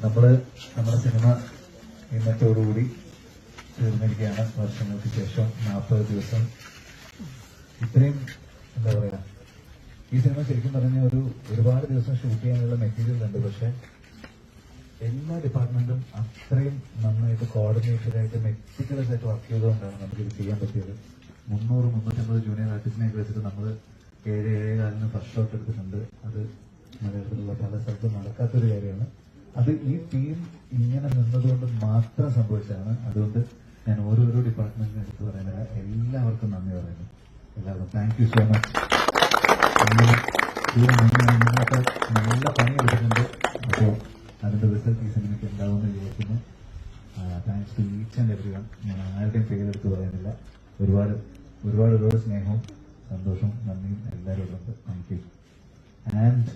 നമ്മുടെ സിനിമ ഇന്നത്തോടുകൂടി തീർന്നിരിക്കുകയാണ്. വർഷങ്ങൾക്ക് ശേഷം 40 ദിവസം. ഇത്രയും എന്താ പറയാ, ഈ സിനിമ ശരിക്കും പറഞ്ഞ ഒരുപാട് ദിവസം ഷൂട്ട് ചെയ്യാനുള്ള മെറ്റീരിയൽ ഉണ്ട്. പക്ഷെ എല്ലാ ഡിപ്പാർട്ട്മെന്റും അത്രയും നന്നായിട്ട് കോർഡിനേറ്റഡ് ആയിട്ട് മെറ്റിക്കുലസ് ആയിട്ട് വർക്ക് ചെയ്തുകൊണ്ടാണ് നമുക്കിത് ചെയ്യാൻ പറ്റിയത്. 350 ജൂനിയർ ആർട്ടിസ്റ്റിനെയൊക്കെ വെച്ചിട്ട് നമ്മൾ 7-7.4 ഫസ്റ്റ് ഷോട്ട് എടുത്തിട്ടുണ്ട്. അത് മലയാളത്തിലുള്ള പല സ്ഥലത്തും നടക്കാത്തൊരു കാര്യമാണ്. അത് ഈ ടീം ഇങ്ങനെ നിന്നതുകൊണ്ട് മാത്രം സംഭവിച്ചതാണ്. അതുകൊണ്ട് ഞാൻ ഓരോരോ ഡിപ്പാർട്ട്മെന്റിനെ എടുത്ത് പറയുന്നില്ല. എല്ലാവർക്കും നന്ദി പറയുന്നു. എല്ലാവർക്കും താങ്ക് യു സോ മച്ച്. നിങ്ങളൊക്കെ നല്ല പണിയെടുത്തിട്ടുണ്ട്. അപ്പോൾ അതിന്റെ റിസൾട്ട് ഈ സിനിമയ്ക്ക് ഉണ്ടാവുമെന്ന് വിചാരിക്കുന്നു. Thanks to each and every one. ഞാൻ ആരുടെയും പേരെടുത്ത് പറയുന്നില്ല. ഒരുപാട് സ്നേഹവും സന്തോഷവും നന്ദിയും എല്ലാവരോടും ഉണ്ട്. Thank you and